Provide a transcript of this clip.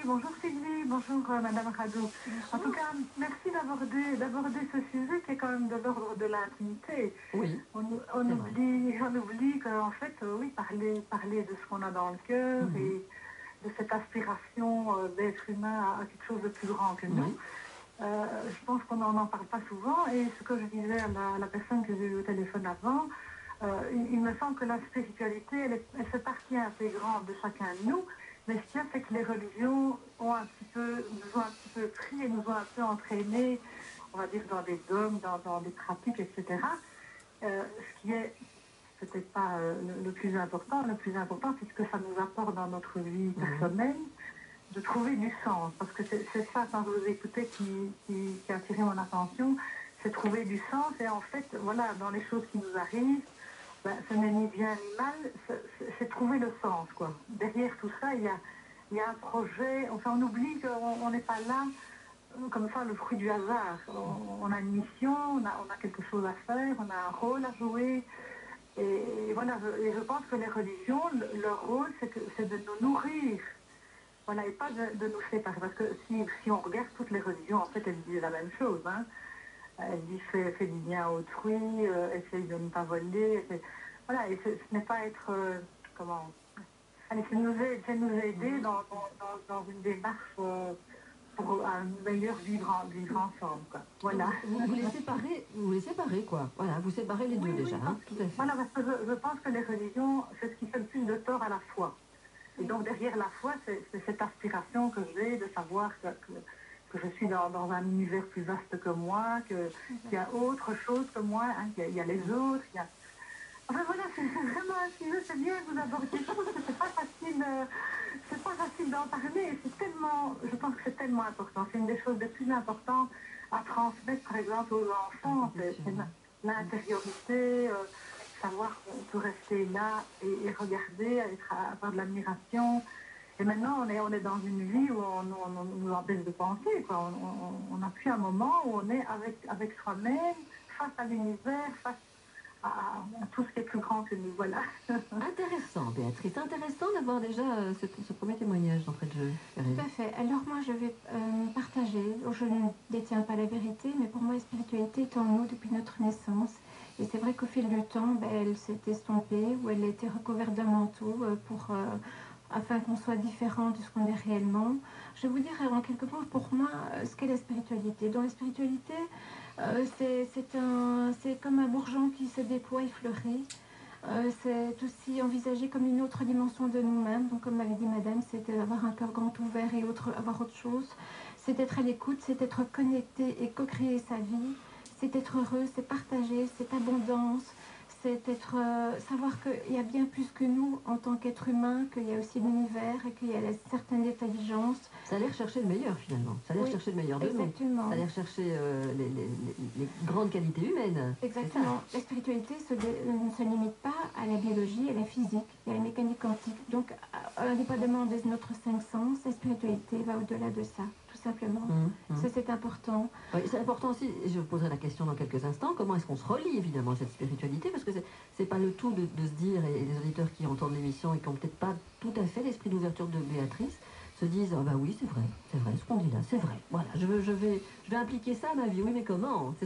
bonjour Sylvie, bonjour Madame Radou. En tout cas, merci d'aborder ce sujet qui est quand même de l'ordre de l'intimité. Oui, On oublie qu'en fait, oui, parler de ce qu'on a dans le cœur et de cette aspiration d'être humain à quelque chose de plus grand que nous. oui. Je pense qu'on n'en parle pas souvent et ce que je disais à la personne que j'ai eu au téléphone avant, il me semble que la spiritualité, elle fait partie intégrante de chacun de nous, mais ce qu'il y a, c'est que les religions nous ont un petit peu pris et nous ont un peu entraînés, on va dire, dans des dogmes, dans des pratiques, etc. Ce qui est peut-être pas le plus important. Le plus important, c'est ce que ça nous apporte dans notre vie personnelle, de trouver du sens. Parce que c'est ça, quand je vous écoutais, qui a attiré mon attention, c'est trouver du sens. Et en fait, voilà, dans les choses qui nous arrivent, ben, ce n'est ni bien ni mal, c'est trouver le sens, quoi. Derrière tout ça, il y a un projet. Enfin, on oublie qu'on n'est pas là comme ça, le fruit du hasard. On a une mission, on a quelque chose à faire, on a un rôle à jouer. Et voilà, je pense que les religions, leur rôle, c'est de nous nourrir. Voilà, et pas de nous séparer. Parce que si on regarde toutes les religions, en fait, elles disent la même chose. Hein. Elle dit fais du bien à autrui, essaye de ne pas voler. Voilà, et ce n'est pas être. Comment. Allez, c'est nous aider dans une démarche pour un meilleur vivre ensemble. Quoi. Voilà. Vous les séparez, quoi. Voilà, vous séparez les deux déjà, hein, tout à fait. Voilà, parce que je pense que les religions, c'est ce qui fait le plus de tort à la foi. Et donc derrière la foi, c'est cette aspiration que j'ai de savoir que je suis dans un univers plus vaste que moi, qu'il y a autre chose que moi, hein, qu'il y a les autres. Enfin voilà, c'est vraiment un sujet, c'est bien que vous abordiez ça, parce que c'est pas facile d'en parler. Je pense que c'est tellement important. C'est une des choses les plus importantes à transmettre, par exemple, aux enfants. C'est l'intériorité, savoir qu'on peut rester là et regarder, avoir de l'admiration. Et maintenant, on est dans une vie où on nous empêche de penser. Quoi. On n'a plus un moment où on est avec soi-même, face à l'univers, face à tout ce qui est plus grand que nous. Voilà. Intéressant, Béatrice, intéressant d'avoir déjà ce premier témoignage d'entrée de jeu. Tout à fait. Alors moi, je vais partager. Je ne détiens pas la vérité, mais pour moi, la spiritualité est en nous depuis notre naissance. Et c'est vrai qu'au fil du temps, elle s'est estompée ou elle a été recouverte d'un manteau afin qu'on soit différent de ce qu'on est réellement. Je vais vous dire en quelques mots pour moi ce qu'est la spiritualité. Dans la spiritualité, c'est comme un bourgeon qui se déploie et fleurit. C'est aussi envisagé comme une autre dimension de nous-mêmes. Donc, comme m'avait dit madame, c'est avoir un cœur grand ouvert et avoir autre chose. C'est être à l'écoute, c'est être connecté et co-créer sa vie. C'est être heureux, c'est partager, c'est abondance. C'est savoir qu'il y a bien plus que nous en tant qu'être humain, qu'il y a aussi l'univers et qu'il y a la certaine intelligence. Ça a l'air chercher le meilleur, finalement. Ça a l'air chercher le meilleur de exactement. nous. Ça a l'air chercher les grandes qualités humaines. Exactement. La spiritualité ne se limite pas à la biologie et à la physique, et à la mécanique quantique. Donc, indépendamment de notre cinq sens, la spiritualité va au-delà de ça, tout simplement. Ça, c'est important. Oui, c'est important aussi, je vous poserai la question dans quelques instants, comment est-ce qu'on se relie évidemment à cette spiritualité, parce que c'est pas le tout de se dire, et les auditeurs qui entendent l'émission et qui n'ont peut-être pas tout à fait l'esprit d'ouverture de Béatrice, se disent ah bah oui c'est vrai ce qu'on dit là, c'est vrai, voilà, je vais impliquer ça à ma vie, oui mais comment, c'est